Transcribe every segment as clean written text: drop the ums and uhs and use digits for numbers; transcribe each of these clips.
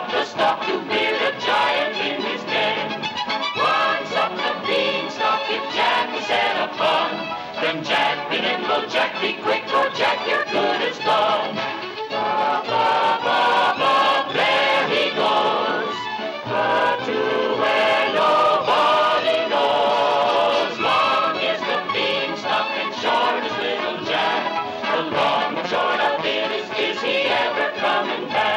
up the stalk to build a giant in his den. Once up the beanstalk, if Jack is set upon, then Jack be nimble, Jack be quick, or Jack your good is gone. Ba, ba, ba, ba, there he goes, to where nobody knows. Long is the beanstalk and short is little Jack. The long and short of it is he ever coming back?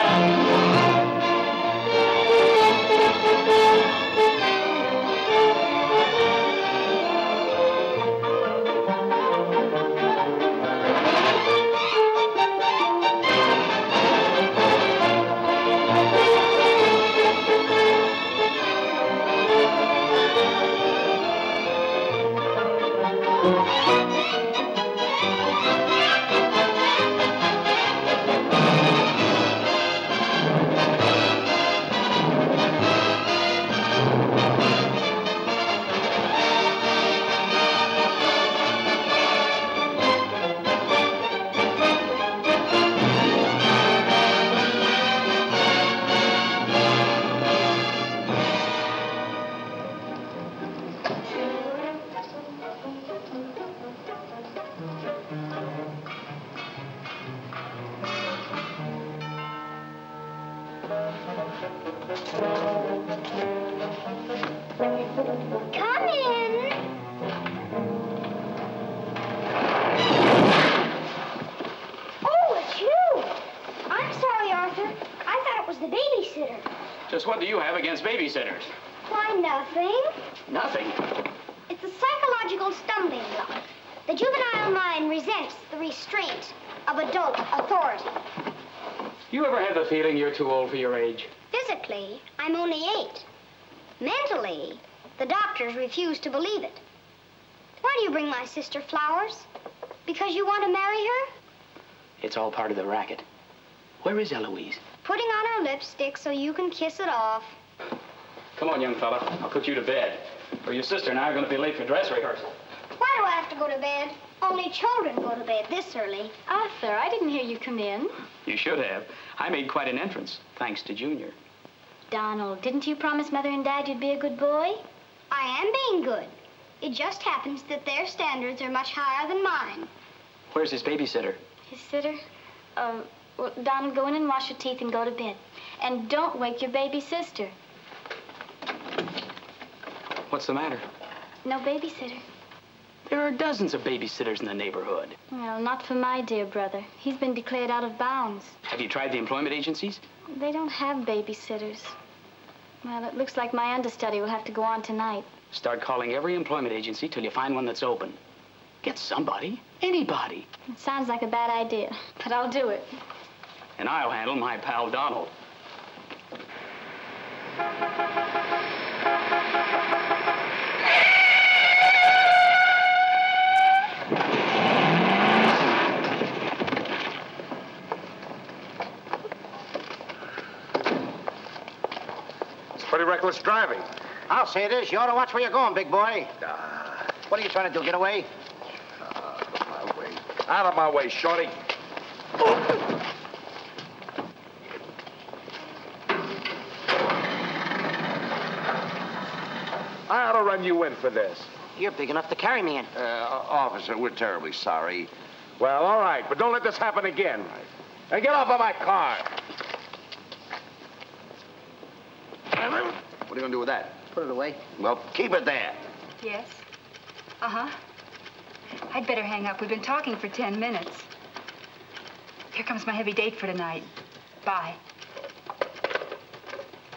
Come in. Oh, it's you. I'm sorry, Arthur. I thought it was the babysitter. Just what do you have against babysitters? Why, nothing. Nothing. It's a psychological stumbling block. The juvenile mind resents the restraint of adult authority. You ever have the feeling you're too old for your age? Physically, I'm only 8. Mentally, the doctors refuse to believe it. Why do you bring my sister flowers? Because you want to marry her? It's all part of the racket. Where is Eloise? Putting on her lipstick so you can kiss it off. Come on, young fella. I'll put you to bed. Or your sister and I are going to be late for dress rehearsal. Why do I have to go to bed? Only children go to bed this early. Arthur, I didn't hear you come in. You should have. I made quite an entrance, thanks to Junior. Donald, didn't you promise Mother and Dad you'd be a good boy? I am being good. It just happens that their standards are much higher than mine. Where's his babysitter? His sitter? Well, Donald, go in and wash your teeth and go to bed. And don't wake your baby sister. What's the matter? No babysitter. There are dozens of babysitters in the neighborhood. Well, not for my dear brother. He's been declared out of bounds. Have you tried the employment agencies? They don't have babysitters. Well, it looks like my understudy will have to go on tonight. Start calling every employment agency till you find one that's open. Get somebody, anybody. It sounds like a bad idea, but I'll do it. And I'll handle my pal Donald. Pretty reckless driving. I'll say it is. You ought to watch where you're going, big boy. What are you trying to do, get away? Out of my way. Out of my way, shorty. I ought to run you in for this. You're big enough to carry me in. Officer, we're terribly sorry. Well, all right, but don't let this happen again. And get off of my car. What are you going to do with that? Put it away. Well, keep it there. Yes? Uh-huh. I'd better hang up. We've been talking for 10 minutes. Here comes my heavy date for tonight. Bye.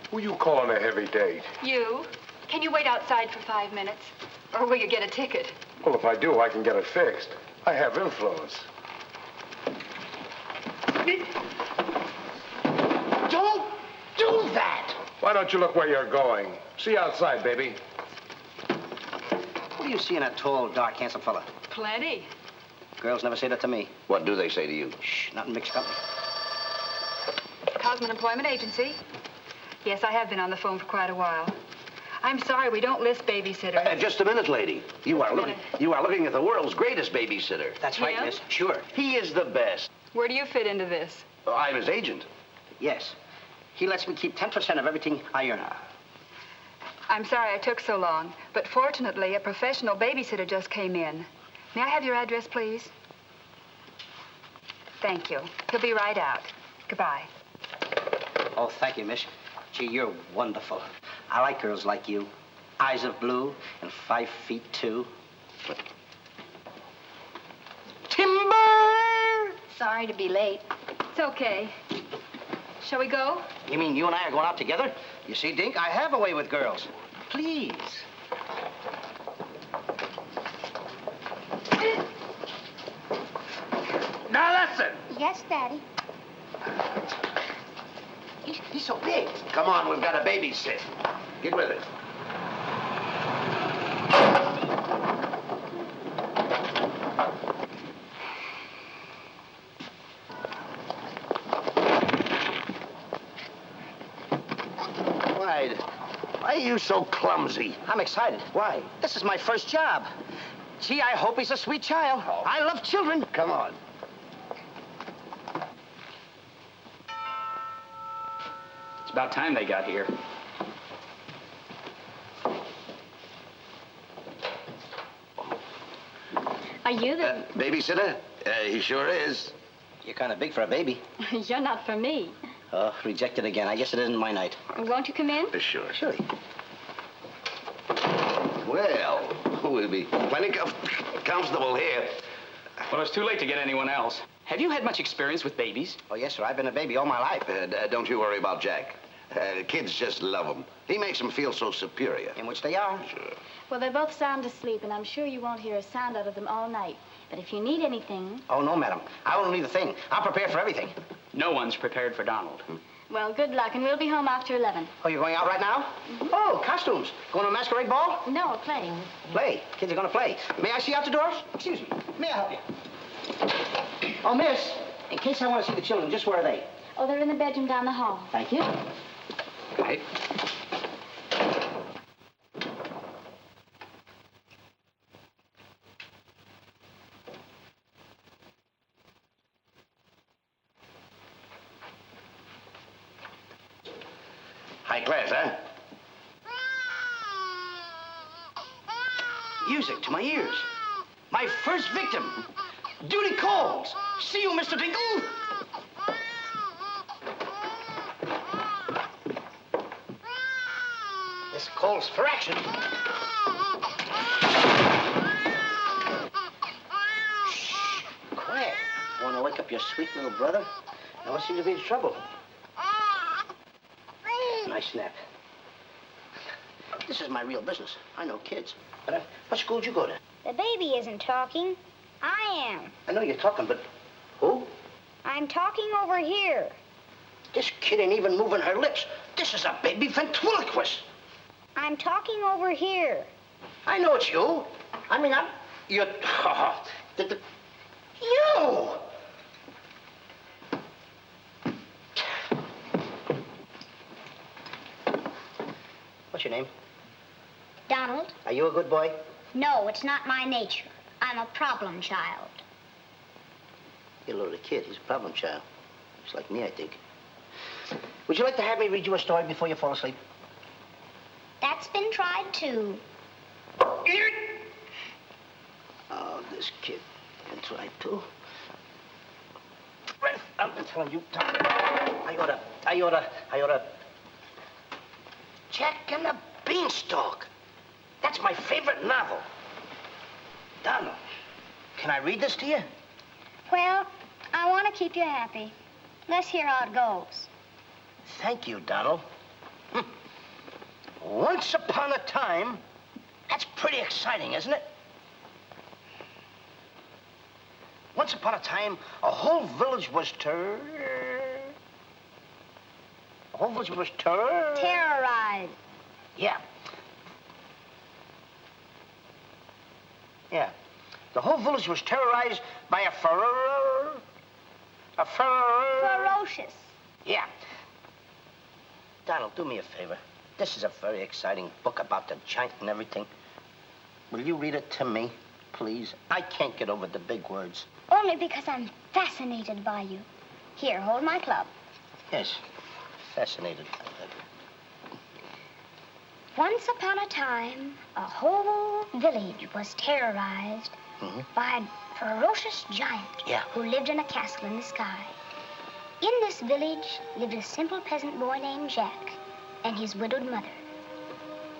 Who you calling a heavy date? You? Can you wait outside for 5 minutes? Or will you get a ticket? Well, if I do, I can get it fixed. I have influence. Don't do that! Why don't you look where you're going? See you outside, baby. What do you see in a tall, dark, handsome fella? Plenty. Girls never say that to me. What do they say to you? Shh, not in mixed company. Cosman Employment Agency. Yes, I have been on the phone for quite a while. I'm sorry, we don't list babysitters. Just a minute, lady. You are looking at the world's greatest babysitter. That's right, Him? miss. Sure. He is the best. Where do you fit into this? I'm his agent. Yes. He lets me keep 10% of everything I earn. I'm sorry I took so long, but fortunately, a professional babysitter just came in. May I have your address, please? Thank you. He'll be right out. Goodbye. Oh, thank you, miss. Gee, you're wonderful. I like girls like you. Eyes of blue and 5 feet 2. But... Timber! Sorry to be late. It's okay. Shall we go? You mean you and I are going out together? You see, Dink, I have a way with girls. Please. Now listen. Yes, Daddy. He's so big. Come on, we've got to babysit. Get with it. Why are you so clumsy? I'm excited. Why? This is my first job. Gee, I hope he's a sweet child. Oh. I love children. Come on. It's about time they got here. Are you the... Babysitter? He sure is. You're kind of big for a baby. You're not for me. Oh, rejected again. I guess it isn't my night. Won't you come in? Sure. Sure. Well, we'll be plenty comfortable here. Well, it's too late to get anyone else. Have you had much experience with babies? Oh, yes, sir. I've been a baby all my life. Don't you worry about Jack. Kids just love him. He makes them feel so superior. In which they are. Sure. Well, they're both sound asleep, and I'm sure you won't hear a sound out of them all night. But if you need anything... Oh, no, madam. I won't need a thing. I'm prepared for everything. No one's prepared for Donald. Well, good luck, and we'll be home after 11. Oh, you're going out right now? Oh, costumes. Going to a masquerade ball? No, playing. Play. Kids are going to play. May I see out the doors? Excuse me. May I help you? Oh, miss, in case I want to see the children, just where are they? Oh, they're in the bedroom down the hall. Thank you. Right. High class, huh? Music to my ears. My first victim. Duty calls. See you, Mr. Dingle. This calls for action. Shh. Quiet. Want to wake up your sweet little brother? Now, what seems to be the trouble? Nice snap. This is my real business. I know kids. But what school did you go to? The baby isn't talking. I am. I know you're talking, but who? I'm talking over here. This kid ain't even moving her lips. This is a baby ventriloquist. I'm talking over here. I know it's you. I mean, you're... You! What's your name? Donald? Are you a good boy? No, it's not my nature. I'm a problem child. You're a little kid. He's a problem child. Just like me, I think. Would you like to have me read you a story before you fall asleep? That's been tried, too. Oh, this kid can try, too. I'm telling you, Tom, I oughta... Jack and the Beanstalk. That's my favorite novel. Donald, can I read this to you? Well, I want to keep you happy. Let's hear how it goes. Thank you, Donald. Once upon a time, that's pretty exciting, isn't it? Once upon a time, a whole village was Terrorized. Yeah. Yeah. The whole village was terrorized by a Ferocious. Yeah. Donald, do me a favor. This is a very exciting book about the giant and everything. Will you read it to me, please? I can't get over the big words. Only because I'm fascinated by you. Here, hold my club. Yes. fascinated. Once upon a time, a whole village was terrorized by a ferocious giant who lived in a castle in the sky. In this village lived a simple peasant boy named Jack and his widowed mother.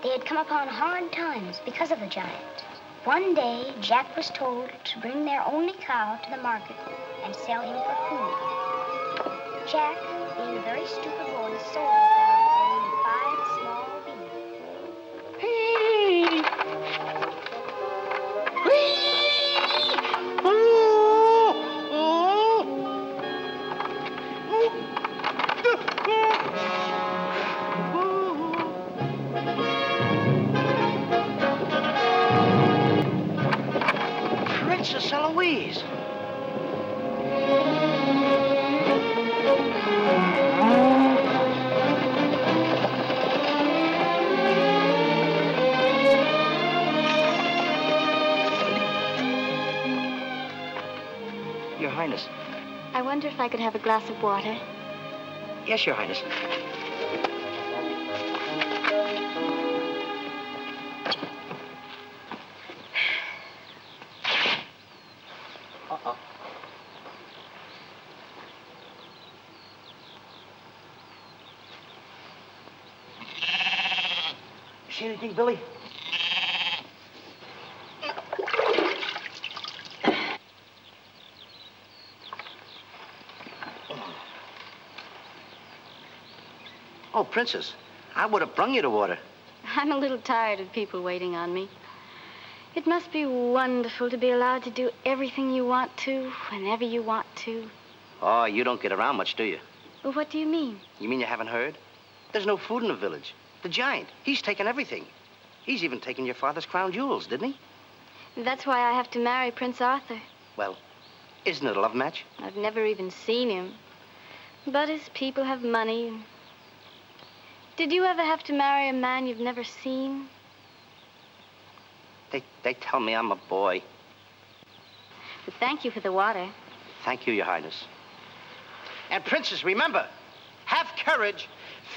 They had come upon hard times because of the giant. One day, Jack was told to bring their only cow to the market and sell him for food. Jack, being a very stupid boy, sold the cow for only 5 small beans. Princess Eloise. Your Highness. I wonder if I could have a glass of water. Yes, Your Highness. See anything, Billy? Oh, Princess, I would have brung you the water. I'm a little tired of people waiting on me. It must be wonderful to be allowed to do everything you want to, whenever you want to. Oh, you don't get around much, do you? Well, what do you mean? You mean you haven't heard? There's no food in the village. The giant, he's taken everything. He's even taken your father's crown jewels, didn't he? That's why I have to marry Prince Arthur. Well, isn't it a love match? I've never even seen him. But his people have money. Did you ever have to marry a man you've never seen? They tell me I'm a boy. But thank you for the water. Thank you, Your Highness. And Princess, remember, have courage.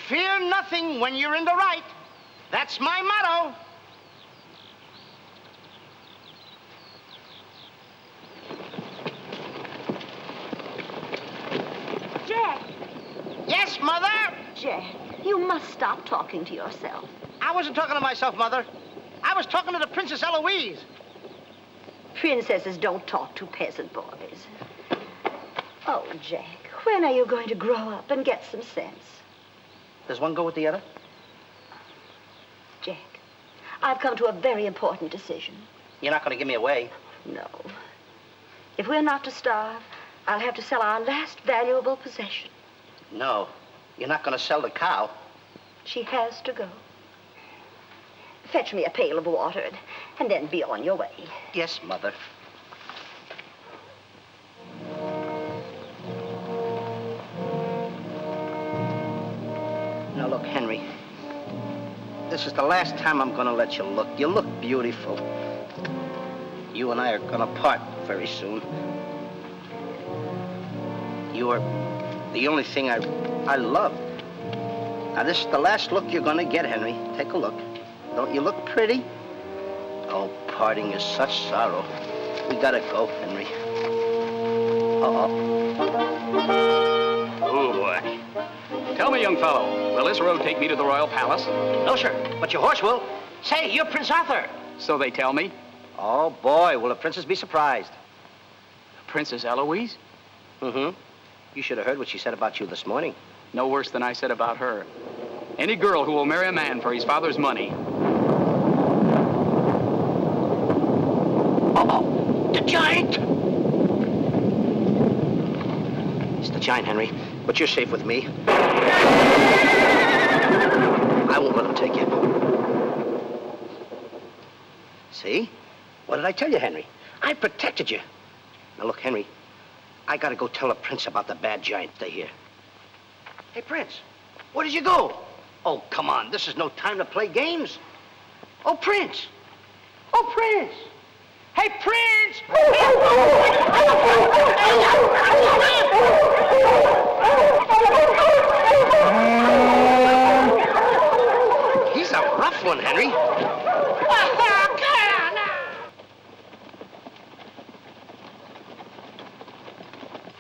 Fear nothing when you're in the right. That's my motto. Jack! Yes, Mother? Jack, you must stop talking to yourself. I wasn't talking to myself, Mother. I was talking to the Princess Eloise. Princesses don't talk to peasant boys. Oh, Jack, when are you going to grow up and get some sense? Does one go with the other? Jack, I've come to a very important decision. You're not going to give me away. No. If we're not to starve, I'll have to sell our last valuable possession. No, you're not going to sell the cow. She has to go. Fetch me a pail of water and then be on your way. Yes, Mother. Now, look, Henry. This is the last time I'm going to let you look. You look beautiful. You and I are going to part very soon. You are the only thing I love. Now, this is the last look you're going to get, Henry. Take a look. Don't you look pretty? Oh, parting is such sorrow. We gotta go, Henry. Oh, boy. Tell me, young fellow, will this road take me to the royal palace? No, sir, but your horse will. Say, you're Prince Arthur. So they tell me. Oh, boy, will the princess be surprised. Princess Eloise? Mm-hmm. You should have heard what she said about you this morning. No worse than I said about her. Any girl who will marry a man for his father's money. Uh-oh, the giant! It's the giant, Henry, but you're safe with me. I won't let him take you. See? What did I tell you, Henry? I protected you. Now, look, Henry, I gotta go tell the prince about the bad giant. Stay here. Hey, Prince, where did you go? Oh, come on, this is no time to play games. Oh, Prince! Oh, Prince! Hey, Prince! He's a rough one, Henry.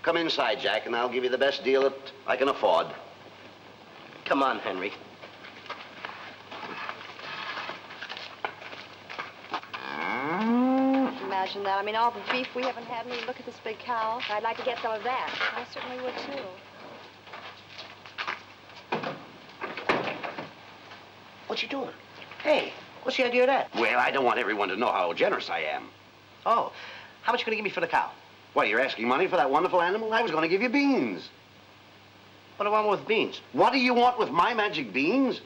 Come inside, Jack, and I'll give you the best deal that I can afford. Come on, Henry. Imagine that. I mean, all the beef we haven't had, and we look at this big cow. I'd like to get some of that. I certainly would, too. What you doing? Hey, what's the idea of that? Well, I don't want everyone to know how generous I am. Oh, how much you gonna give me for the cow? What, you're asking money for that wonderful animal? I was going to give you beans. What do I want with beans? What do you want with my magic beans?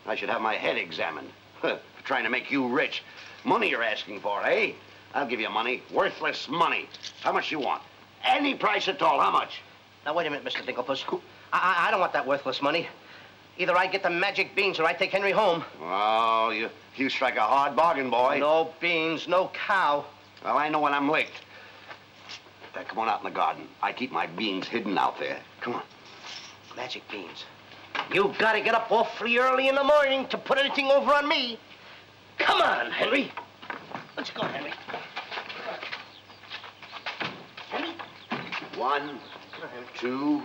I should have my head examined. For trying to make you rich. Money you're asking for, eh? I'll give you money. Worthless money. How much you want? Any price at all. How much? Now, wait a minute, Mr. Dinklepuss. I don't want that worthless money. Either I get the magic beans or I take Henry home. Oh, you strike a hard bargain, boy. No beans, no cow. Well, I know when I'm licked. Come on out in the garden. I keep my beans hidden out there. Come on. Magic beans. You gotta get up awfully early in the morning to put anything over on me. Come on, Henry. Let's go, Henry. Henry? 1, 2,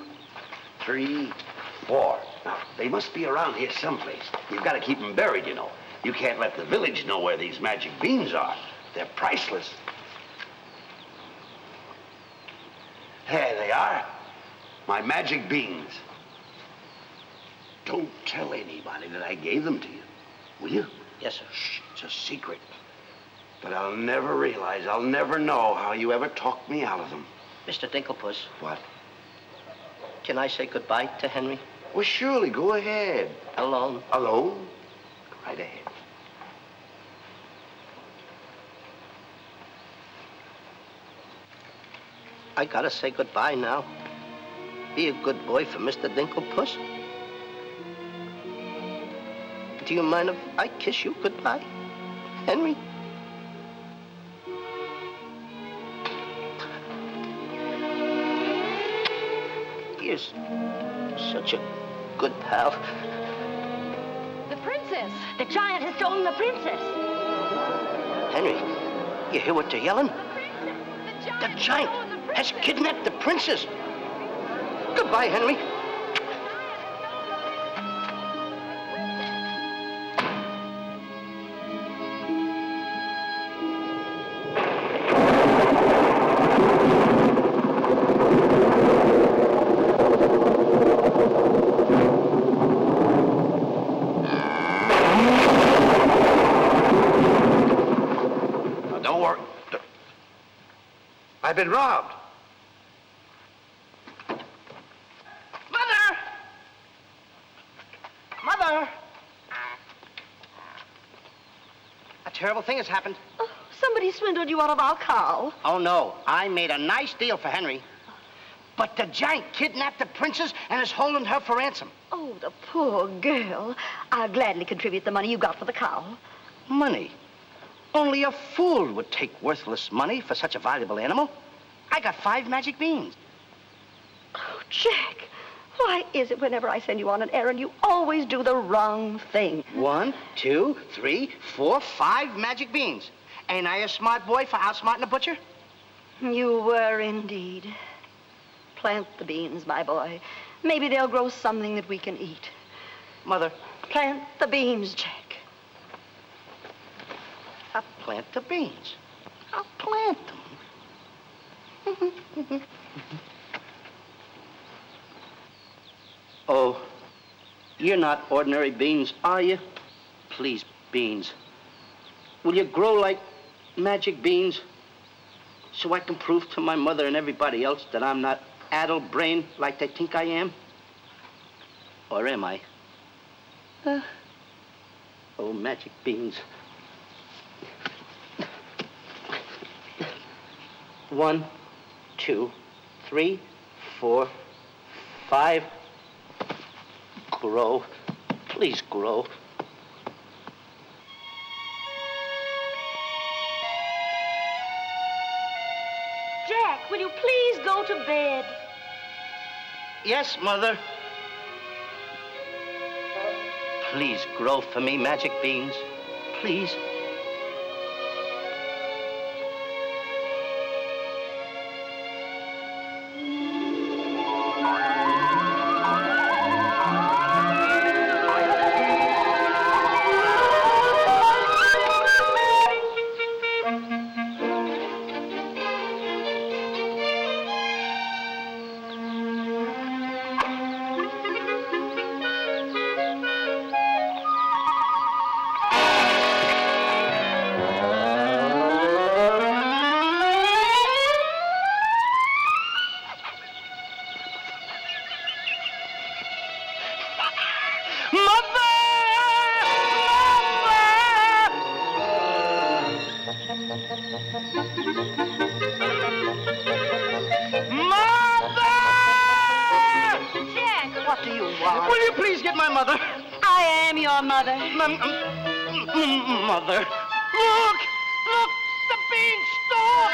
3, 4. Now, they must be around here someplace. You've got to keep them buried, you know. You can't let the village know where these magic beans are. They're priceless. There they are. My magic beans. Don't tell anybody that I gave them to you. Will you? Yes, sir. Shh, it's a secret. But I'll never realize, I'll never know how you ever talked me out of them. Mr. Dinklepuss, What? can I say goodbye to Henry? Well, surely, go ahead. Alone? Alone? Go right ahead. I gotta say goodbye now. Be a good boy for Mr. Dinklepuss. Do you mind if I kiss you goodbye, Henry? He is such a good pal. The princess! The giant has stolen the princess! Henry, you hear what they're yelling? The giant has kidnapped the princess. Goodbye, Henry. Now, don't worry. I've been robbed. Mother! A terrible thing has happened. Oh, somebody swindled you out of our cow. Oh, no. I made a nice deal for Henry. But the giant kidnapped the princess and is holding her for ransom. Oh, the poor girl. I'll gladly contribute the money you got for the cow. Money? Only a fool would take worthless money for such a valuable animal. I got 5 magic beans. Oh, Jack, why is it whenever I send you on an errand, you always do the wrong thing? 1, 2, 3, 4, 5 magic beans. Ain't I a smart boy for outsmarting the butcher? You were indeed. Plant the beans, my boy. Maybe they'll grow something that we can eat. Mother, Plant the beans, Jack. I'll plant the beans. I'll plant them. Oh, you're not ordinary beans, are you? Please, beans. Will you grow like magic beans so I can prove to my mother and everybody else that I'm not addle-brained like they think I am? Or am I? Oh, magic beans. 1, 2, 3, 4, 5. Grow. Please grow. will you please go to bed? Yes, Mother. Please grow for me, magic beans. Please. Mother. Look! Look! The beanstalk!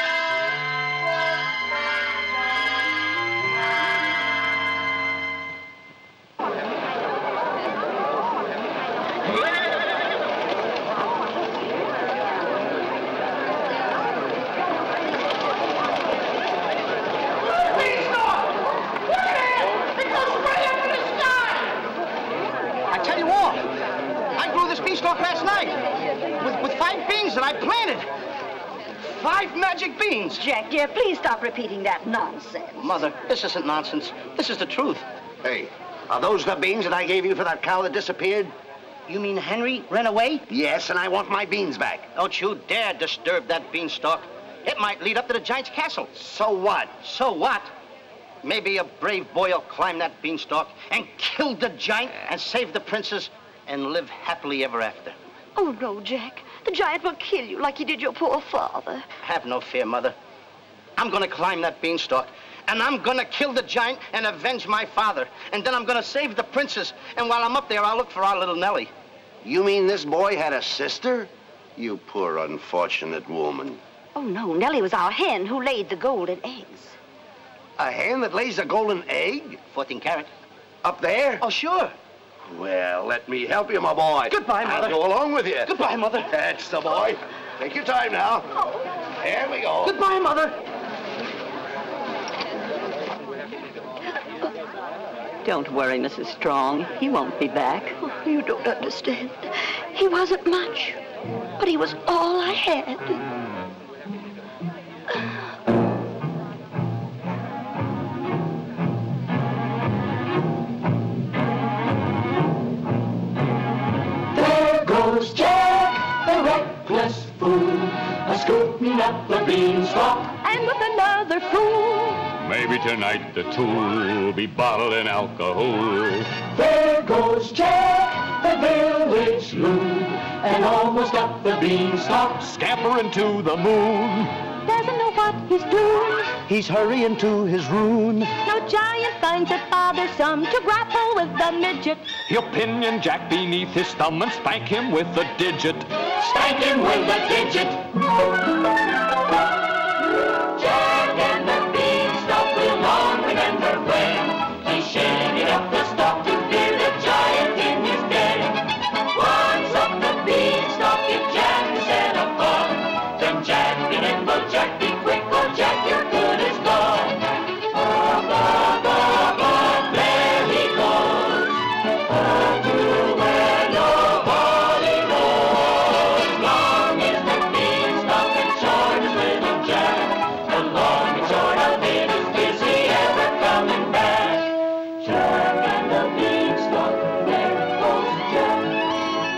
I tell you all, I grew this beanstalk last night. With 5 beans that I planted. 5 magic beans. Jack, dear, please stop repeating that nonsense. Mother, this isn't nonsense. This is the truth. Hey, are those the beans that I gave you for that cow that disappeared? You mean Henry ran away? Yes, and I want my beans back. Don't you dare disturb that beanstalk. It might lead up to the giant's castle. So what? So what? Maybe a brave boy will climb that beanstalk and kill the giant and save the princess and live happily ever after. Oh, no, Jack. The giant will kill you like he did your poor father. Have no fear, Mother. I'm gonna climb that beanstalk, and I'm gonna kill the giant and avenge my father. And then I'm gonna save the princess. And while I'm up there, I'll look for our little Nellie. You mean this boy had a sister? You poor unfortunate woman. Oh, no, Nellie was our hen who laid the golden eggs. A hen that lays a golden egg? 14 carat. Up there? Oh, sure. Well, let me help you, my boy. Goodbye, Mother. I'll go along with you. Goodbye, Mother. That's the boy. Take your time now. There we go. Goodbye, Mother. Don't worry, Mrs. Strong. He won't be back. Oh, you don't understand. He wasn't much, but he was all I had. Jack, the reckless fool, a-scooting up the beanstalk, And with another fool. Maybe tonight the tool will be bottled in alcohol. There goes Jack, the village loon, and almost up the beanstalk, Scampering to the moon. Doesn't know what he's doing. He's hurrying to his ruin. No giant finds it bothersome to grapple with the midget. He'll pinion Jack beneath his thumb and spank him with a digit. spank him with a digit. Jack and the Beanstalk will long remember when he shaded up the stalk to fear the giant in his den. Once up the Beanstalk, if Jack set a fun, then Jack be nimble, Jack be quick, or Jack your good is gone. Up, up, up, up, there he goes, up to where nobody knows. Long is the Beanstalk and short is little Jack. The long and short of it is he ever coming back? Jack and the Beanstalk, there goes Jack.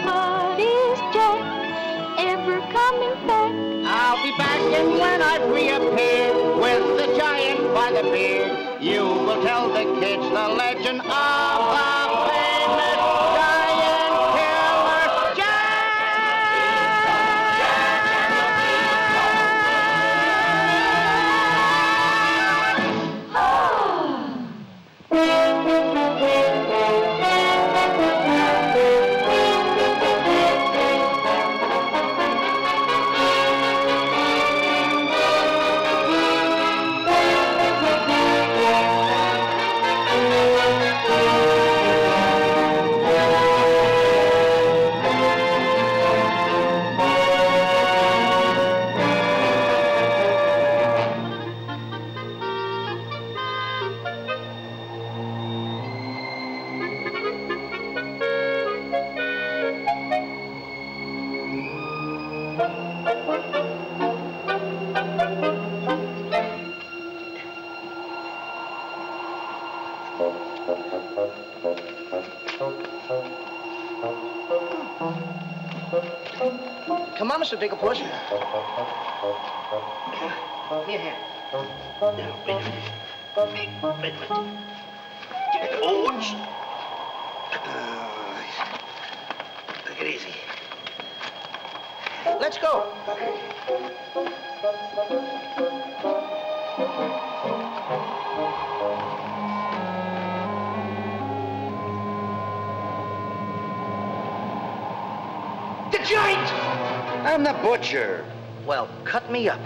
But is Jack ever coming back? I'll be back, and when I reappear with the giant by the beard, you will tell the kids the legend of the famous giant killer Come on, Mr. Digglepuss. Here. Wait a minute. Oh, take it easy. Let's go. The giant! I'm the butcher. Well, cut me up.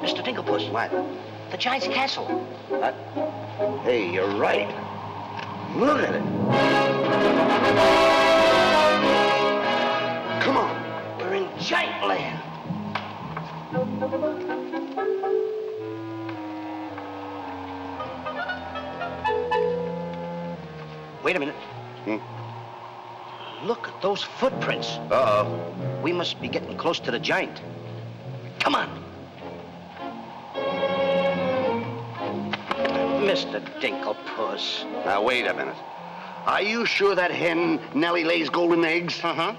Mr. Digglepuss. What? The giant's castle. What? Hey, you're right. Look at it. Come on. We're in giant land. Wait a minute. Look at those footprints. Uh-oh. We must be getting close to the giant. Come on. Mr. Dinklepuss. Now, wait a minute. Are you sure that hen Nellie lays golden eggs? Uh-huh.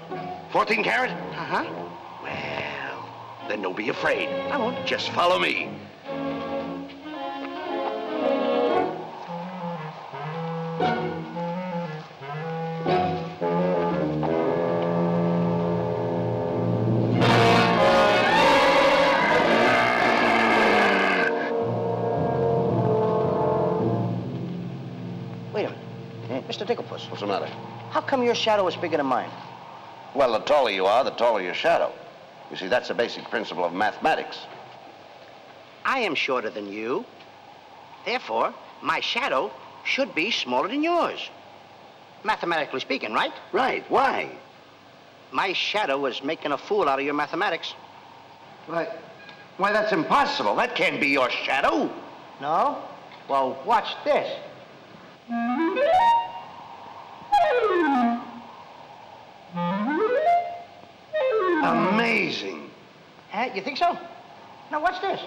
14 carat? Uh-huh. Well, then don't be afraid. I won't. Just follow me. Mr. Digglepuss. What's the matter? How come your shadow is bigger than mine? Well, the taller you are, the taller your shadow. You see, that's a basic principle of mathematics. I am shorter than you. Therefore, my shadow should be smaller than yours. Mathematically speaking, right? Right. Why? My shadow is making a fool out of your mathematics. Why, that's impossible. That can't be your shadow. No? Well, watch this. Amazing. You think so? Now, watch this.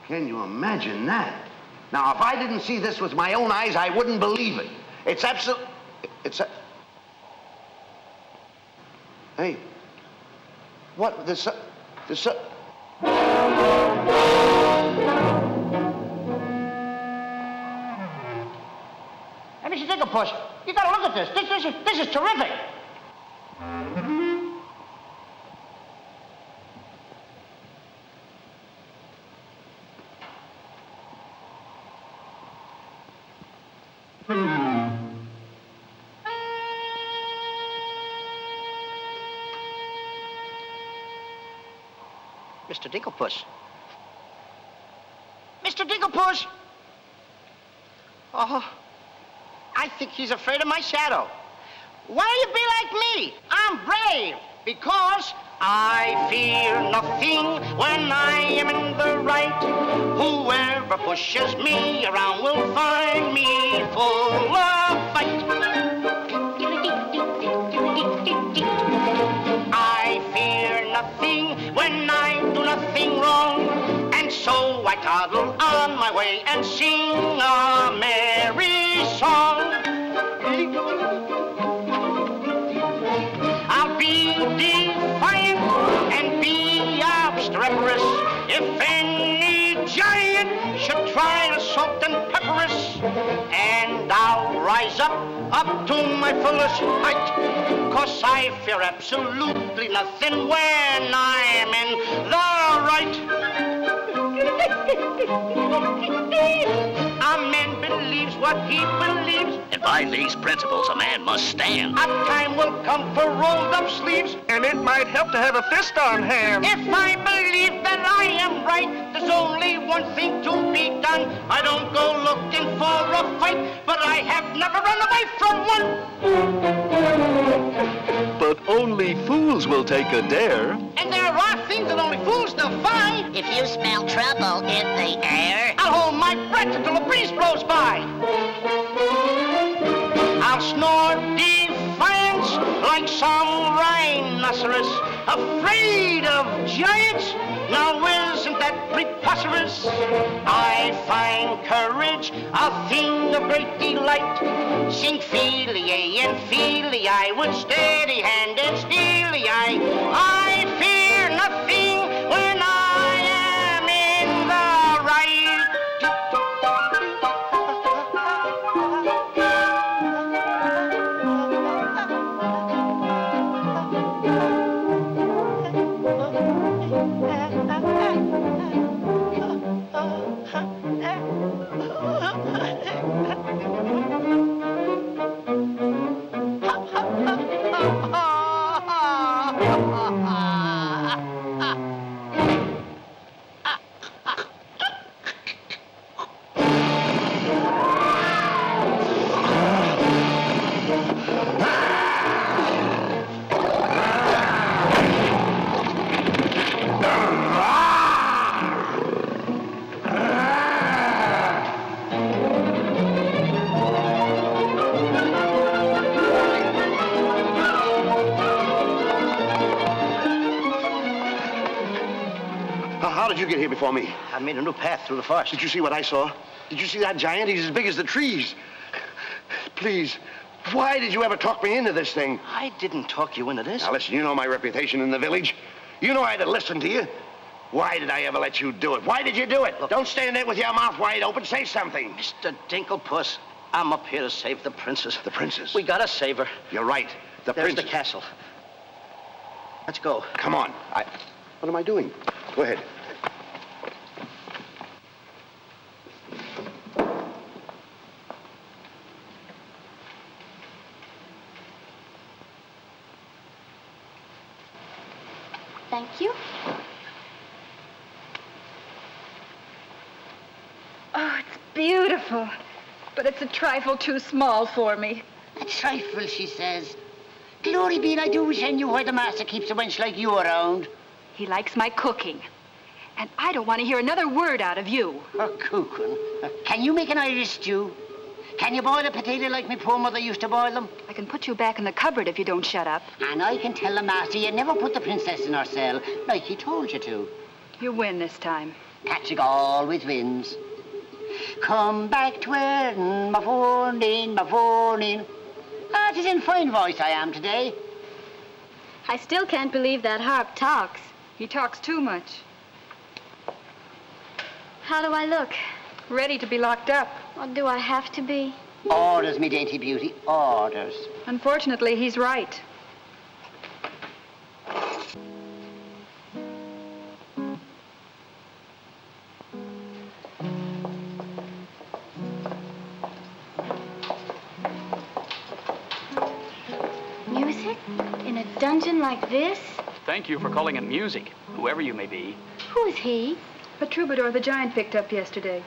Can you imagine that? Now, if I didn't see this with my own eyes, I wouldn't believe it. It's absolute... Hey. What? This... Hey, Mr. Digglepuss, you gotta look at this. This is terrific. Mr. Digglepuss. Mr. Digglepuss! Oh, I think he's afraid of my shadow. Why don't you be like me? I'm brave because I fear nothing when I am in the right. Whoever pushes me around will find me full of fight. I fear nothing when I do nothing wrong, and so I toddle on my way and sing a merry song. I'll be defiant and be obstreperous if any giant should try to salt and pepper us, and I'll rise up to my fullest height, 'cause I fear absolutely nothing when I'm in the right. A man believes what he believes, and by these principles a man must stand. A time will come for rolled up sleeves, and it might help to have a fist on hand. If I believe that I am right, there's only one thing to be done. I don't go looking for a fight, but I have never run away from one. But only fools will take a dare. And there are things that only fools defy. If you smell trouble in the air, I'll hold my breath until a breeze blows by. I'll snore defiance like some rhinoceros. Afraid of giants? Now isn't that preposterous? I find courage a thing of great delight. Sing Feely and Feely, I with steady hand and steely eye. I fear nothing when I am in the right. How did you get here before me? I made a new path through the forest. Did you see what I saw? Did you see that giant? He's as big as the trees. Please, why did you ever talk me into this thing? I didn't talk you into this. Now, listen, you know my reputation in the village. You know I had to listen to you. Why did I ever let you do it? Why did you do it? Look, don't stand there with your mouth wide open. Say something. Mr. Dinklepuss, I'm up here to save the princess. The princess? We gotta save her. You're right. There's princess. the castle. Let's go. Come on. What am I doing? Go ahead. Thank you. Oh, it's beautiful. But it's a trifle too small for me. A trifle, she says. Glory be, I do wish I knew why the master keeps a wench like you around. He likes my cooking. And I don't want to hear another word out of you. Oh, cooking. Can you make an Irish stew? Can you boil a potato like my poor mother used to boil them? I can put you back in the cupboard if you don't shut up. And I can tell the master you never put the princess in her cell, like he told you to. You win this time. Patrick always wins. Come back to earn my phone in, my phone in. Ah, it is in fine voice I am today. I still can't believe that harp talks. He talks too much. How do I look? Ready to be locked up. Or do I have to be? Orders, me dainty beauty, orders. Unfortunately, he's right. Music? In a dungeon like this? Thank you for calling it music, whoever you may be. Who is he? A troubadour the giant picked up yesterday.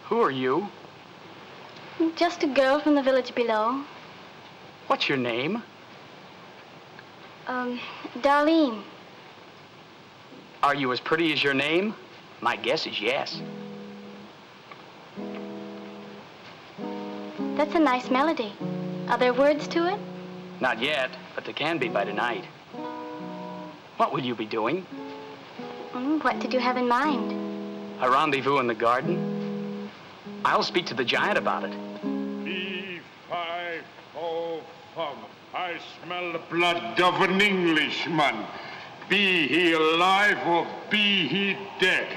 Who are you? Just a girl from the village below. What's your name? Darlene. Are you as pretty as your name? My guess is yes. That's a nice melody. Are there words to it? Not yet, but there can be by tonight. What will you be doing? What did you have in mind? A rendezvous in the garden? I'll speak to the giant about it. B-5-O-5. I smell the blood of an Englishman. Be he alive or be he dead,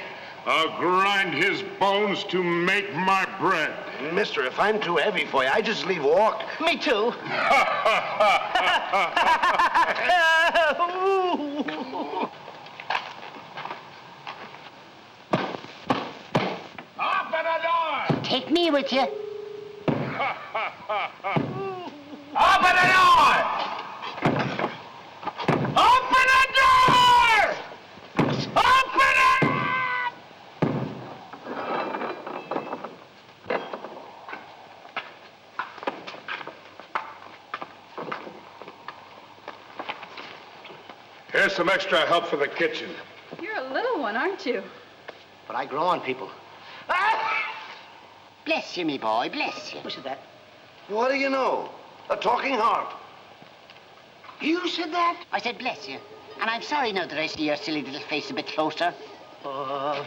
I'll grind his bones to make my bread. Mister, if I'm too heavy for you, I just leave walk. Me too. Open the door! Take me with you. Open the door! Open the door! Open it! Here's some extra help for the kitchen. You're a little one, aren't you? But I grow on people. Bless you, me boy, bless you. Who said that? What do you know? A talking harp. You said that? I said bless you. And I'm sorry now that I see your silly little face a bit closer. Oh,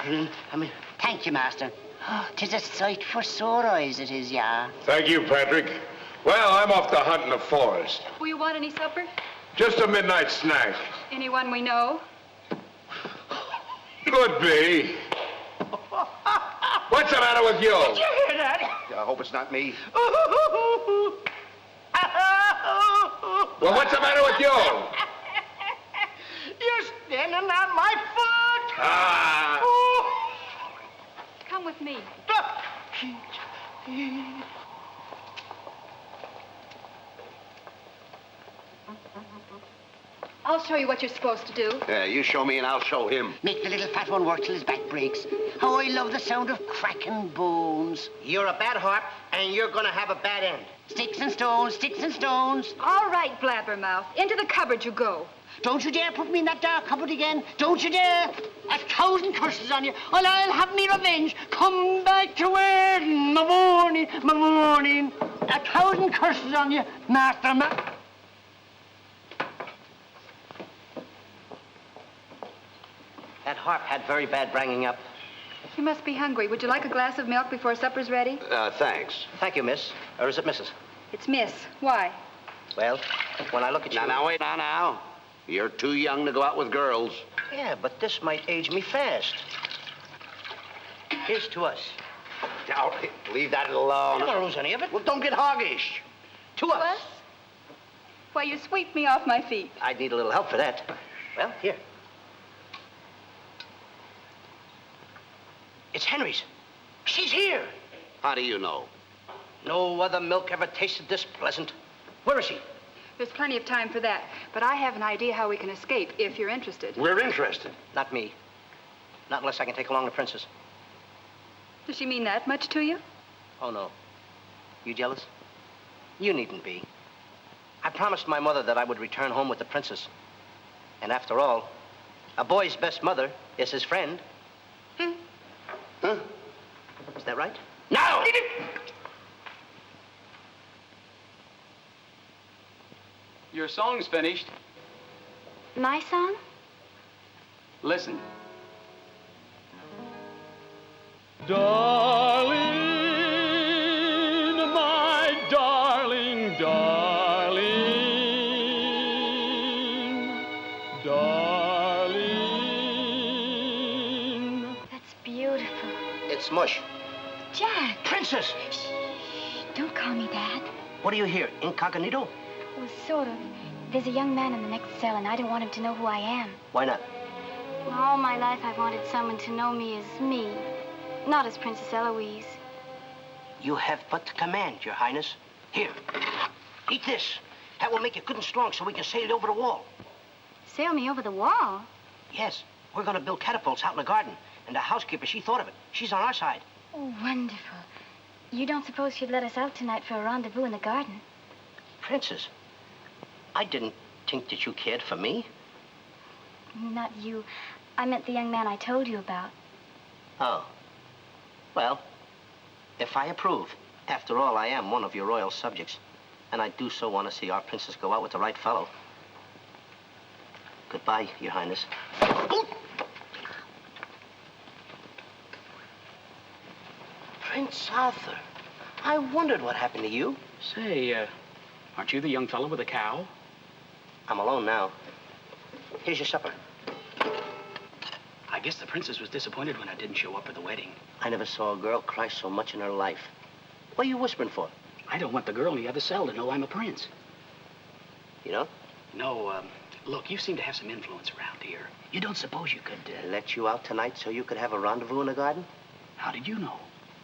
I mean... Thank you, Master. Oh, 'tis a sight for sore eyes, it is, yeah. Thank you, Patrick. Well, I'm off to hunt in the forest. Will you want any supper? Just a midnight snack. Anyone we know? Could be. What's the matter with you? Did you hear that? I hope it's not me. Well, what's the matter with you? You're standing on my foot. Ah. Come with me. I'll show you what you're supposed to do. Yeah, you show me and I'll show him. Make the little fat one work till his back breaks. How I love the sound of cracking bones. You're a bad harp, and you're gonna have a bad end. Sticks and stones, sticks and stones. All right, Blabbermouth. Into the cupboard you go. Don't you dare put me in that dark cupboard again. Don't you dare. 1,000 curses on you, or I'll have me revenge. Come back to where in my morning, my morning. 1,000 curses on you, Master That harp had very bad bringing up. You must be hungry. Would you like a glass of milk before supper's ready? Thanks. Thank you, miss. Or is it Mrs.? It's Miss. Why? Well, when I look at you... Now, wait now. You're too young to go out with girls. Yeah, but this might age me fast. Here's to us. Now, leave that alone. I don't lose any of it. Well, don't get hoggish. To us. Why, you sweep me off my feet. I'd need a little help for that. Well, here. It's Henry's. She's here. How do you know? No other milk ever tasted this pleasant. Where is she? There's plenty of time for that. But I have an idea how we can escape, if you're interested. We're interested. Not me. Not unless I can take along the princess. Does she mean that much to you? Oh, no. You jealous? You needn't be. I promised my mother that I would return home with the princess. And after all, a boy's best mother is his friend. Huh? Is that right? No! Your song's finished. My song? Listen. Darling, my darling, darling, darling. That's beautiful. It's mush. Jack. Princess! Shh. Don't call me that. What do you hear? Incognito? Well, sort of. There's a young man in the next cell, and I don't want him to know who I am. Why not? Well, all my life I've wanted someone to know me as me, not as Princess Eloise. You have but to command, Your Highness. Here, eat this. That will make you good and strong so we can sail over the wall. Sail me over the wall? Yes, we're going to build catapults out in the garden. And the housekeeper, she thought of it. She's on our side. Oh, wonderful. You don't suppose she'd let us out tonight for a rendezvous in the garden? Princess, I didn't think that you cared for me. Not you. I meant the young man I told you about. Oh. Well, if I approve, after all, I am one of your royal subjects. And I do so want to see our princess go out with the right fellow. Goodbye, Your Highness. Prince Arthur, I wondered what happened to you. Say, aren't you the young fellow with the cow? I'm alone now. Here's your supper. I guess the princess was disappointed when I didn't show up for the wedding. I never saw a girl cry so much in her life. What are you whispering for? I don't want the girl in the other cell to know I'm a prince. You know? No, look, you seem to have some influence around here. You don't suppose you could, let you out tonight so you could have a rendezvous in the garden? How did you know?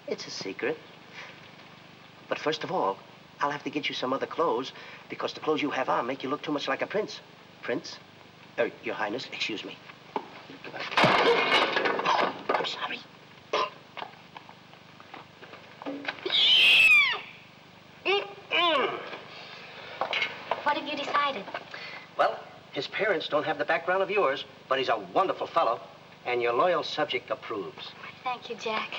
It's a secret. But first of all, I'll have to get you some other clothes, because the clothes you have on make you look too much like a prince. Prince? Your Highness, excuse me. I'm sorry. What have you decided? Well, His parents don't have the background of yours, but he's a wonderful fellow, and your loyal subject approves. Thank you, Jack.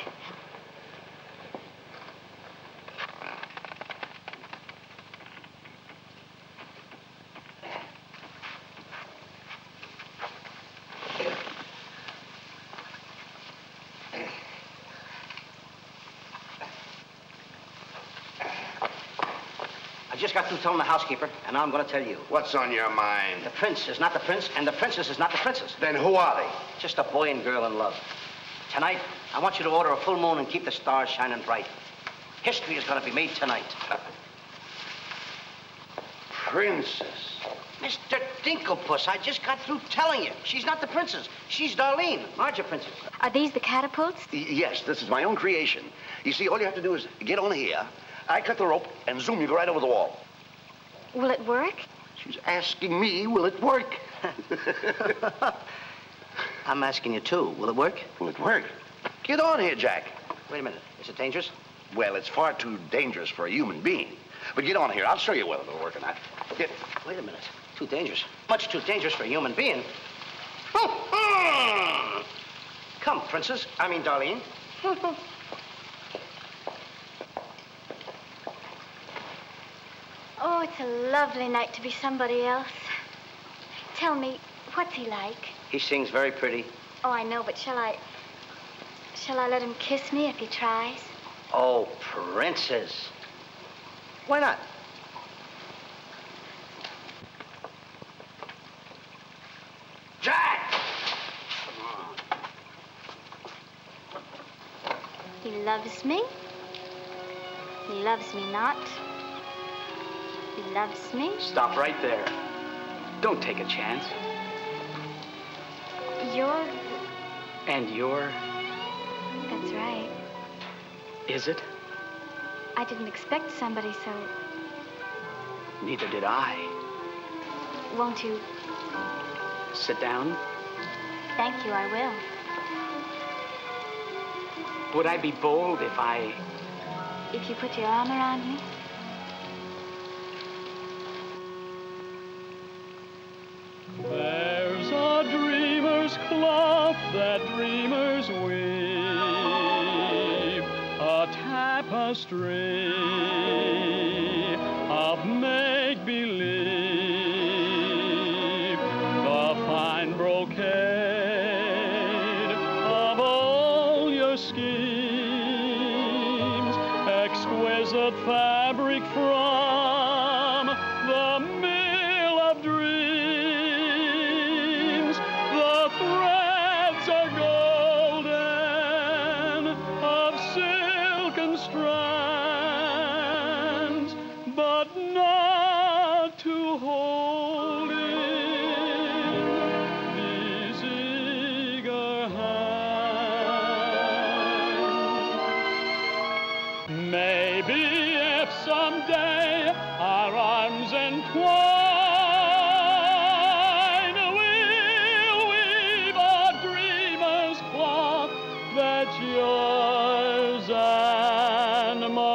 I just got through telling the housekeeper, and now I'm going to tell you. What's on your mind? The prince is not the prince, and the princess is not the princess. Then who are they? Just a boy and girl in love. Tonight, I want you to order a full moon and keep the stars shining bright. History is going to be made tonight. Princess. Mr. Dinklepuss, I just got through telling you. She's not the princess. She's Darlene, larger princess. Are these the catapults? Yes, this is my own creation. You see, all you have to do is get on here. I cut the rope, and zoom, you go right over the wall. Will it work? She's asking me, will it work? I'm asking you, too. Will it work? Will it work? Get on here, Jack. Wait a minute. Is it dangerous? Well, it's far too dangerous for a human being. But get on here. I'll show you whether it'll work or not. Get. Wait a minute. Too dangerous. Much too dangerous for a human being. Come, princess. I mean, Darlene. Oh, it's a lovely night to be somebody else. Tell me, what's he like? He sings very pretty. Oh, I know, but shall I let him kiss me if he tries? Oh, princess. Why not? Jack! He loves me. He loves me not. He loves me. Stop right there. Don't take a chance. You're... And you're... That's right. Is it? I didn't expect somebody so... Neither did I. Won't you? Sit down. Thank you, I will. Would I be bold if I... If you put your arm around me? There's a dreamer's cloth that dreamers weave, a tapestry of make-believe, the fine brocade of all your schemes, exquisite fabric from the mill of dreams. The threads are golden, of silken strands, but not to hold in these eager hands. Maybe if someday our arms entwine, we'll weave a dreamer's cloth that's yours and mine.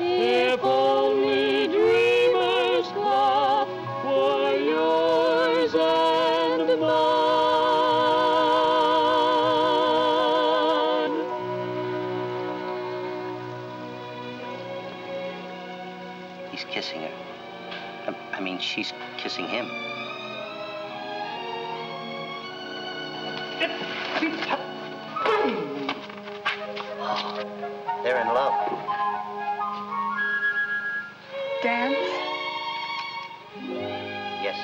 If only dreamer's cloth were yours and mine. He's kissing her. I mean, she's kissing him. Oh, they're in love. Dance? Yes.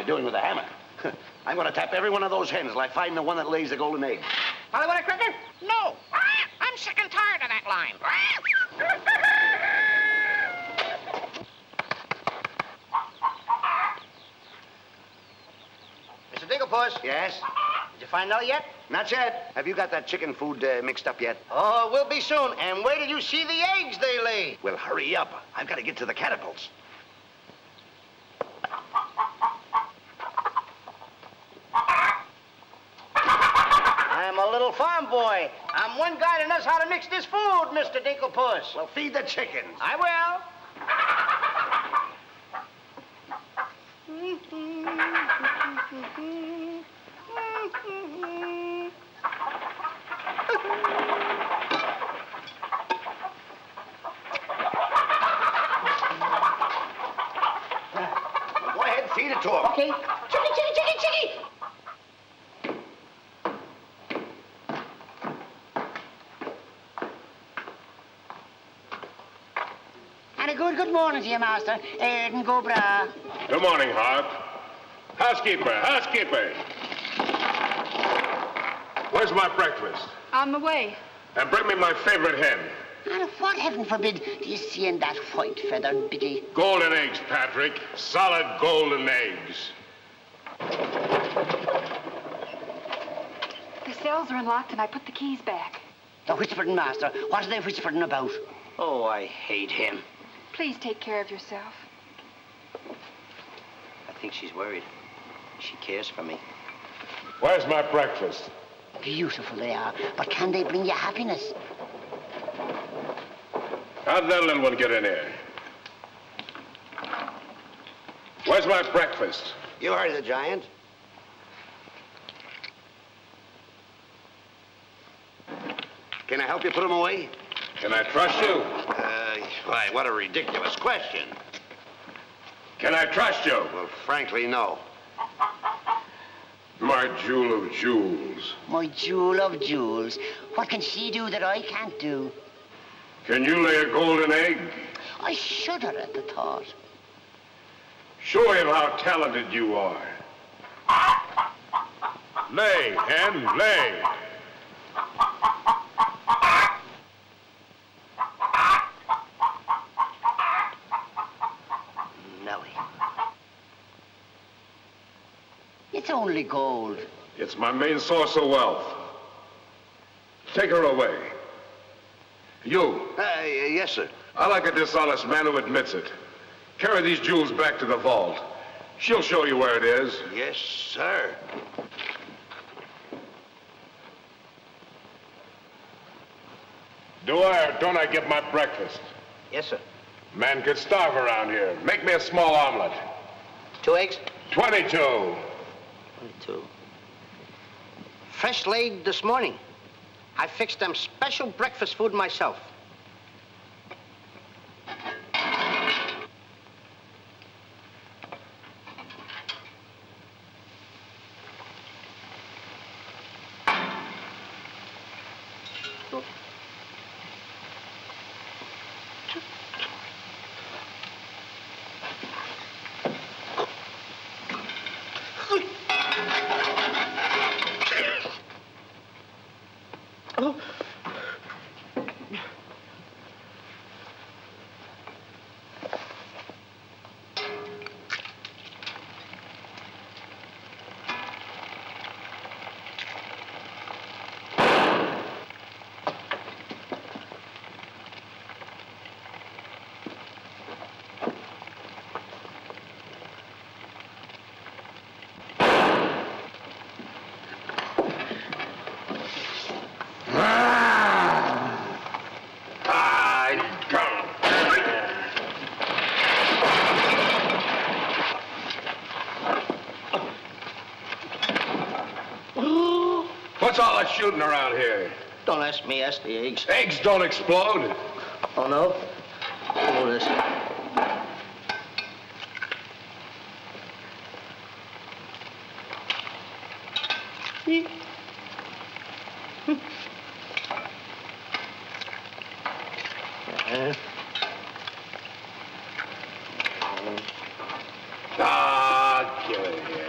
doing with a hammer? I'm going to tap every one of those hens till I find the one that lays the golden egg. Hollywood a cricket? No. I'm sick and tired of that line. Mr. Digglepuss. Yes? Did you find out yet? Not yet. Have you got that chicken food mixed up yet? Oh, we'll be soon. And wait till you see the eggs they lay. Well, hurry up. I've got to get to the catapults. I'm a little farm boy. I'm one guy that knows how to mix this food, Mr. Digglepuss. Well, feed the chickens. I will. Go ahead, feed it to them. Okay. Chicky, chicky, chicky, chicky! And a good morning to you, Master. And go bra. Good morning, Hart. Housekeeper, housekeeper. Where's my breakfast? On the way. And bring me my favorite hen. And what, heaven forbid, do you see in that white-feathered biggie? Golden eggs, Patrick. Solid golden eggs. The cells are unlocked and I put the keys back. The whispering, Master. What are they whispering about? Oh, I hate him. Please take care of yourself. I think she's worried. She cares for me. Where's my breakfast? Beautiful they are, but can they bring you happiness? How did that little one get in here? Where's my breakfast? You heard the giant. Can I help you put them away? Can I trust you? Why, what a ridiculous question. Can I trust you? Well, frankly, no. My jewel of jewels. My jewel of jewels. What can she do that I can't do? Can you lay a golden egg? I shudder at the thought. Show him how talented you are. Lay, hen, lay. Nellie. It's only gold. It's my main source of wealth. Take her away. You. Yes, sir. I like a dishonest man who admits it. Carry these jewels back to the vault. She'll show you where it is. Yes, sir. Do I or don't I get my breakfast? Yes, sir. Man could starve around here. Make me a small omelet. 2 eggs? 22. 22. Fresh laid this morning. I fixed them special breakfast food myself. What's all that shooting around here? Don't ask me, ask the eggs. Eggs don't explode. Oh, no? Oh, this. Ah, get it here.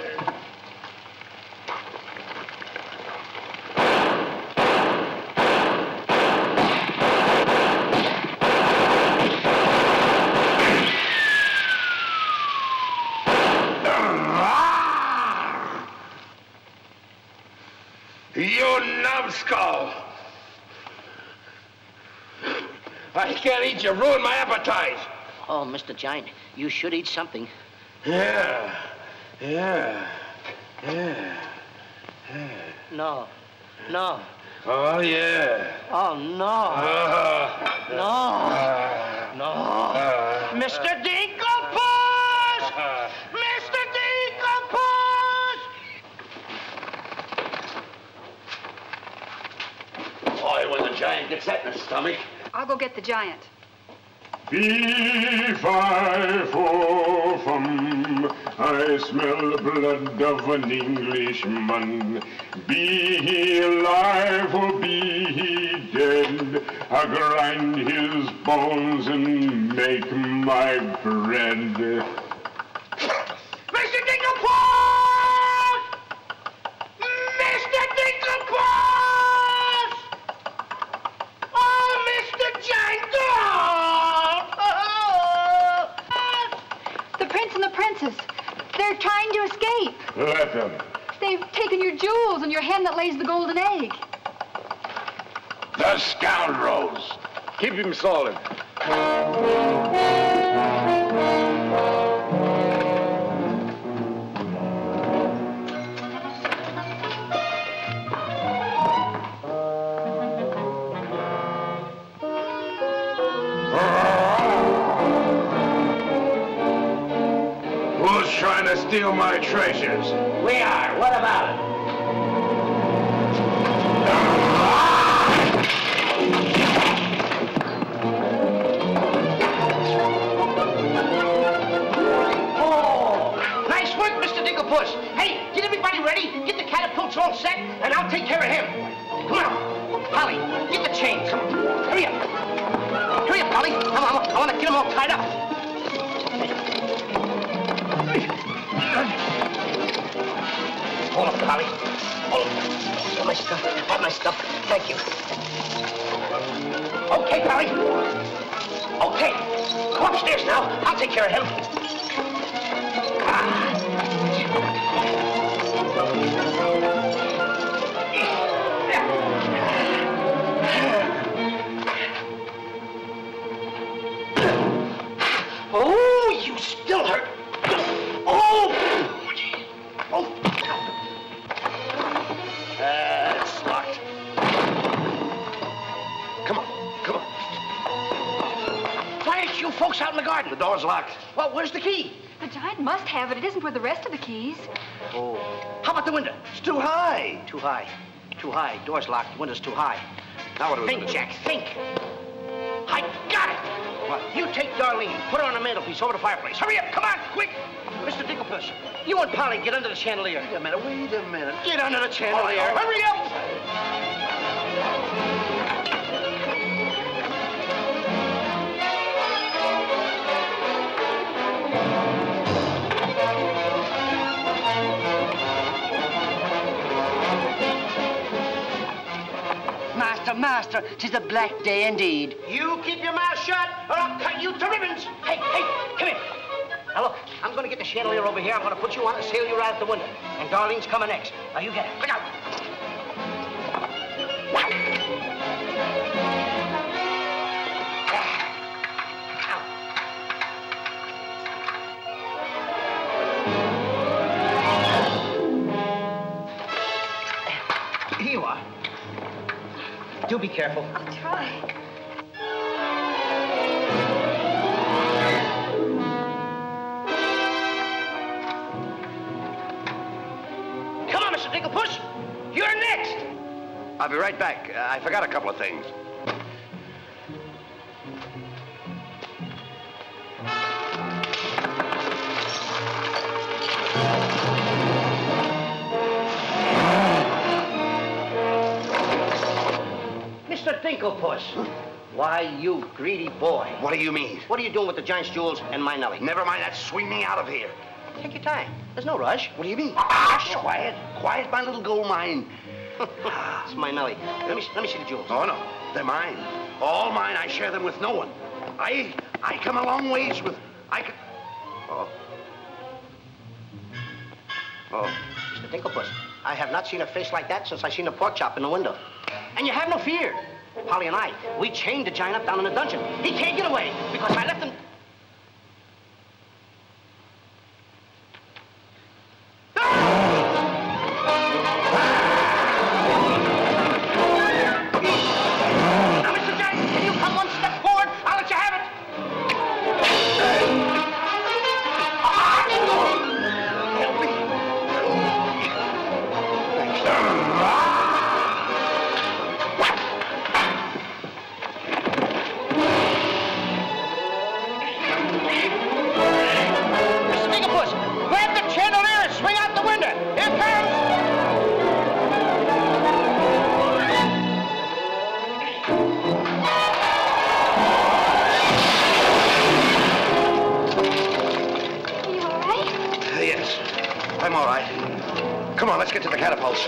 You numbskull! I can't eat you. Ruined my appetite. Oh, Mr. Giant, you should eat something. Yeah. No. No. Oh, yeah. Oh, no. No. Mr. Dinkelpuss! Mr. Dinkelpuss! Boy, when the giant gets that in his stomach. I'll go get the giant. Fee-fi-fo-fum, I smell the blood of an Englishman. Be he alive or be he dead, I grind his bones and make my bread. Mr. Dinkelpuss! Mr. Dinkelpuss! Oh, Mr. Giant! The prince and the princess. They're trying to escape. Let them. They've taken your jewels and your hen that lays the golden egg. The scoundrels. Keep him solid. Who's trying to steal my treasures? We are. What about it? Oh, nice work, Mr. Dinkelpuss. Hey, get everybody ready. Get the catapults all set, and I'll take care of him. Come on. Polly, get the chain. Come on. Hurry up. Hurry up, Polly. I want to get them all tied up. Hold up, Polly. Hold up. Have my stuff. Have my stuff. Thank you. Okay, Polly. Okay. Go upstairs now. I'll take care of him. Oh, you still hurt. Oh! Oh! It's locked. Come on. Why aren't you folks out in the garden? The door's locked. Well, where's the key? The giant must have it. It isn't with the rest of the keys. Oh, How about the window? It's too high. too high. Too high. Door's locked. Window's too high. Now what do we Think, do? Jack, think. I got it. What? You take Darlene, put her on the mantelpiece over the fireplace. Hurry up, come on, quick. Mr. Dinkelpuss, you and Polly get under the chandelier. Wait a minute. Get under the chandelier. All right. Hurry up. Master, 'tis a black day indeed. You keep your mouth shut, or I'll cut you to ribbons. Hey, come here. Now look, I'm going to get the chandelier over here. I'm going to put you on and sail you right out the window. And Darlene's coming next. Now you get it. Look out. Here you are. Do be careful. I'll try. Come on, Mr. Dinkelpuss. You're next. I'll be right back. I forgot a couple of things. Mr. Dinkelpuss. Why, you greedy boy. What do you mean? What are you doing with the giant's jewels and my Nellie? Never mind that. Swing me out of here. Take your time. There's no rush. What do you mean? Hush, quiet. Quiet, my little gold mine. It's my Nellie. Let me see the jewels. Oh, no. They're mine. All mine. I share them with no one. I come a long ways with... Oh. Mr. Mr. Dinkelpuss, I have not seen a face like that since I seen a pork chop in the window. And you have no fear. Polly and I, we chained the giant up down in the dungeon. He can't get away because I left him... Now, Mr. Giant, can you come one step forward? I'll let you have it. Help me. Mr. Dinkelpuss, grab the chandelier and swing out the window. Here it comes. Yes, I'm all right. Come on, let's get to the catapults.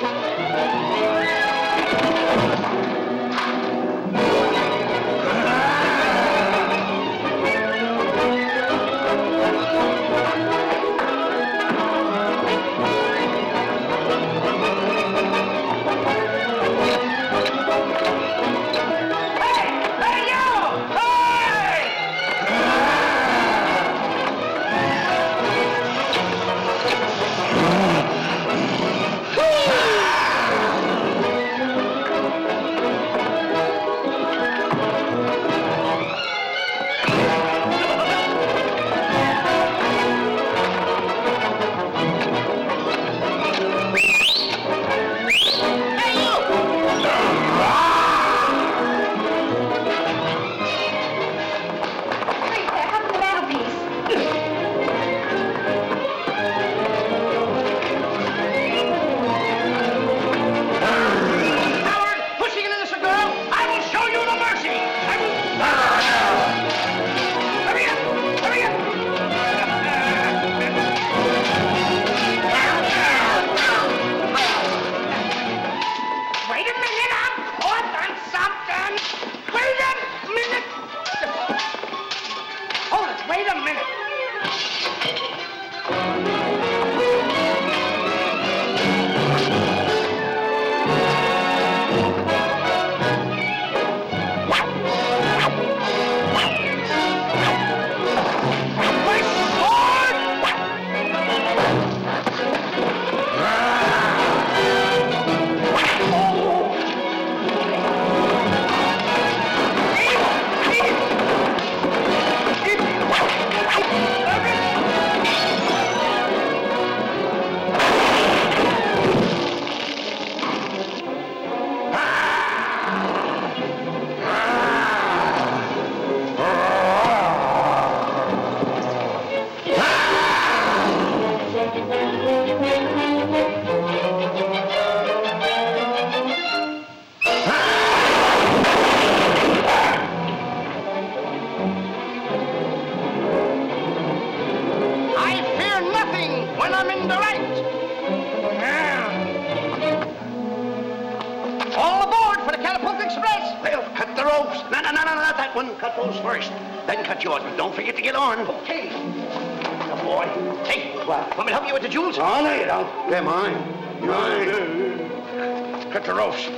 Not that one. Cut those first. Then cut yours, but don't forget to get on. Okay. Good boy. Hey, want me to help you with the jewels? Oh, no, you don't. They're mine. Mine. Cut the ropes.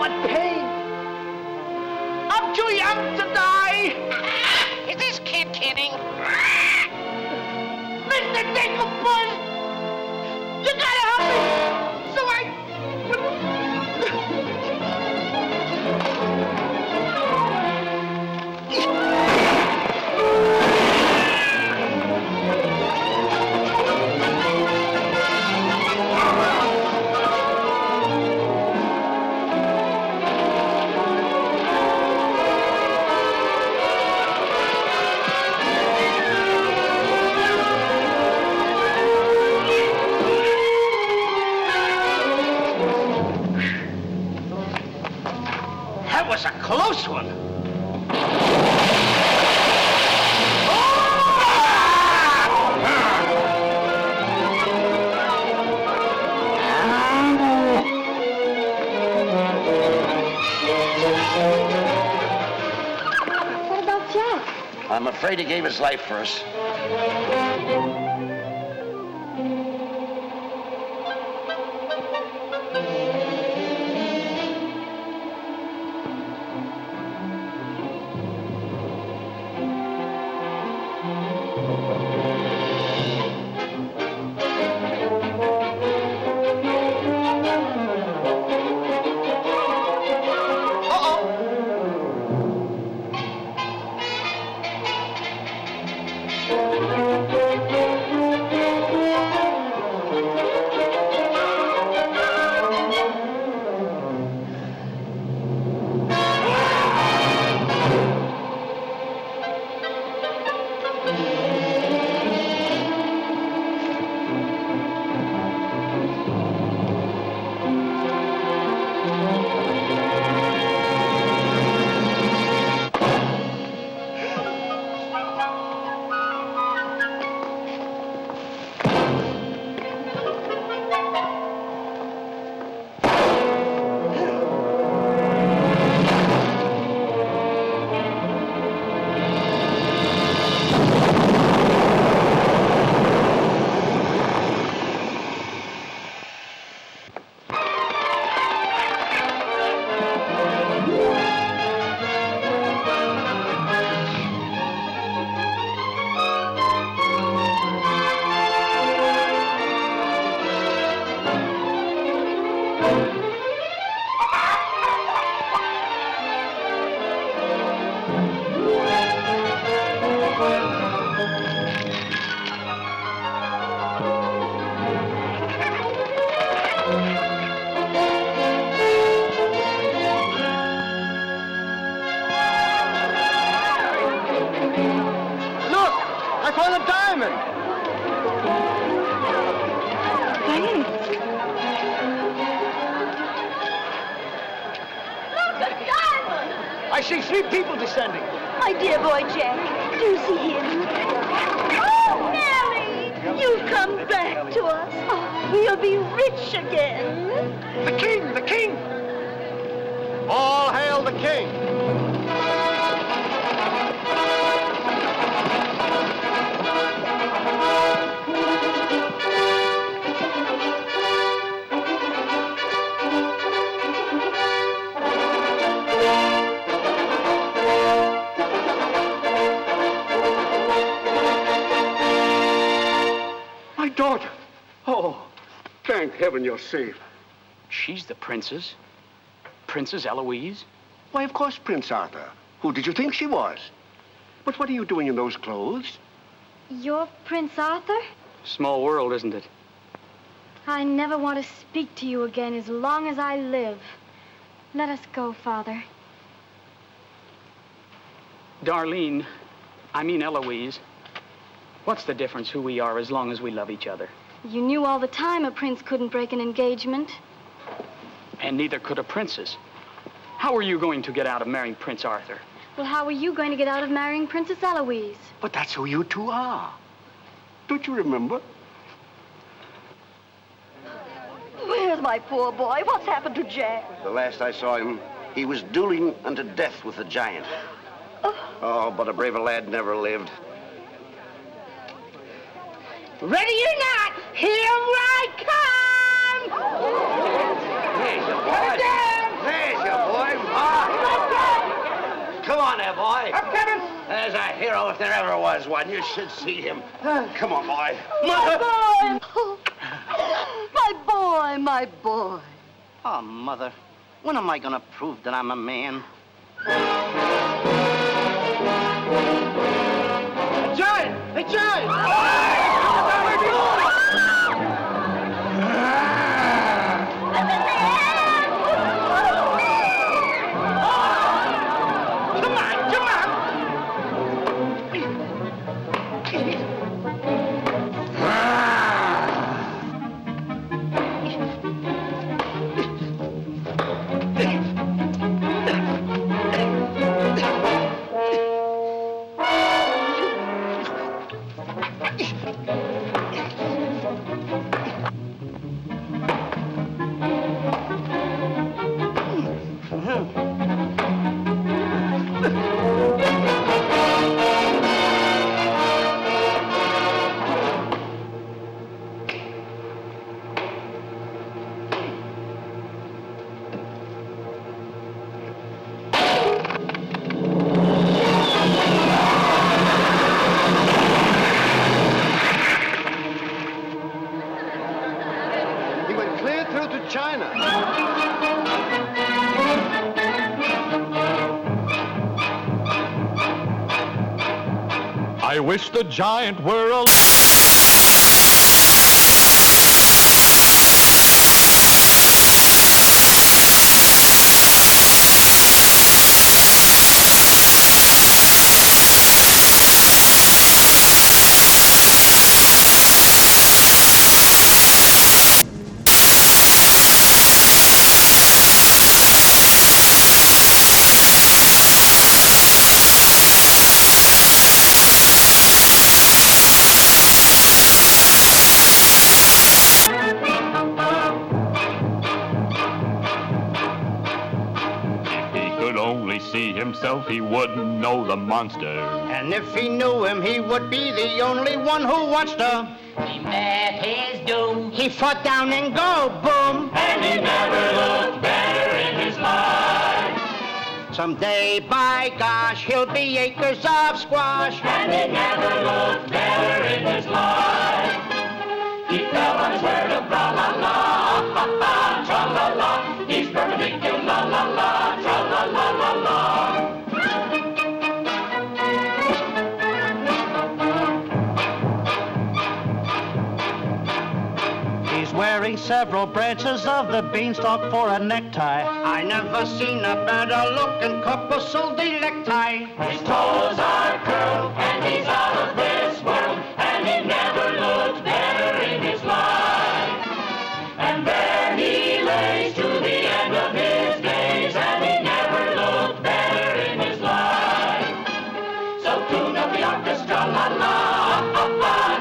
what pain! I'm too young to die! Is this kid kidding? Mr. Dinklebuzz! You gotta help me! So That was a close one. What about Jack? I'm afraid he gave his life for us. I see 3 people descending. My dear boy Jack, do you see him? Oh, Mary! You've come back to us. Oh, we'll be rich again. The king! The king! All hail the king! Daughter! Oh, thank heaven you're safe. She's the princess. Princess Eloise? Why, of course, Prince Arthur. Who did you think she was? But what are you doing in those clothes? You're Prince Arthur? Small world, isn't it? I never want to speak to you again as long as I live. Let us go, Father. Darlene, I mean Eloise. What's the difference who we are as long as we love each other? You knew all the time a prince couldn't break an engagement. And neither could a princess. How are you going to get out of marrying Prince Arthur? Well, how are you going to get out of marrying Princess Eloise? But that's who you two are. Don't you remember? Where's my poor boy? What's happened to Jack? The last I saw him, he was dueling unto death with the giant. Oh, but a braver lad never lived. Ready or not, here I come! There's your boy. There's your on there, boy. Up, Kevin! There's a hero if there ever was one. You should see him. Come on, boy. My boy! My boy, my boy. Oh, Mother, when am I gonna prove that I'm a man? Giant! A giant! I wish the giant were alive. See himself, he wouldn't know the monster. And if he knew him, he would be the only one who watched her. He met his doom. He fought down and go boom. And he never looked better in his life. Someday, by gosh, he'll be acres of squash. And he never looked better in his life. He fell on his word of tra-la-la, tra-la-la. He's perpendicular, la-la-la, tra-la-la-la-la. He's wearing several branches of the beanstalk for a necktie. I never seen a better looking couple so delecti. His toes are curled and he's out of this world. And he never looked better in his life. And there he lays to the end of his days. And he never looked better in his life. So tune up the orchestra, la-la,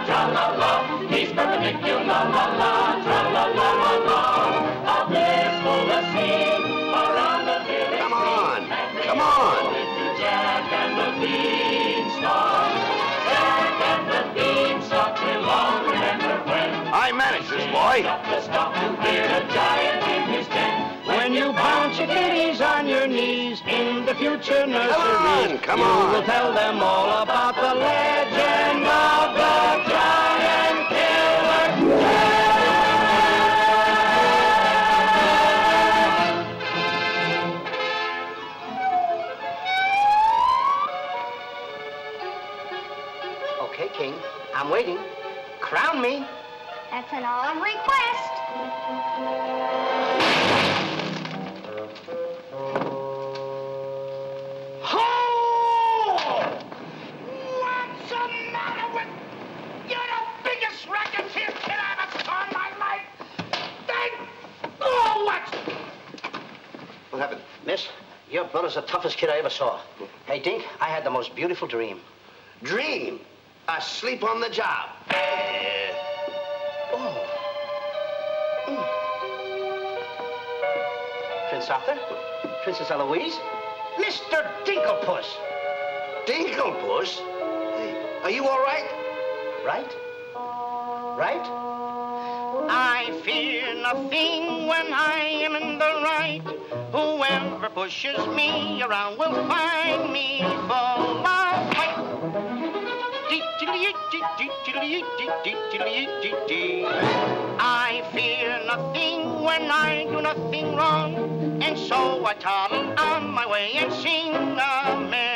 tra-la-la. He's perpendicular, la-la, tra-la-la-la-la. A blissful asleep around the village. Come on, come on. Jack and the Beanstalk. Jack and the Beanstalk will long remember when I managed this, boy. the stock to hear the giant in his den. When you bounce your kitties on your knees in the future nurseries, come you on. will tell them all about the legend of the giant killer. Okay, King, I'm waiting. Crown me. That's an odd request. What's the matter with... You're the biggest racketeer kid I ever saw in my life. Oh, what? What happened? Miss, your brother's the toughest kid I ever saw. Hey, Dink, I had the most beautiful dream. Dream. Asleep on the job. Prince Arthur? Princess Eloise? Mr. Dinklepuss! Dinklepuss? Hey, are you all right? Right? Right? I fear nothing when I am in the right. Whoever pushes me around will find me full of fight. I fear nothing when I do nothing wrong, and so I toddle on my way and sing a merry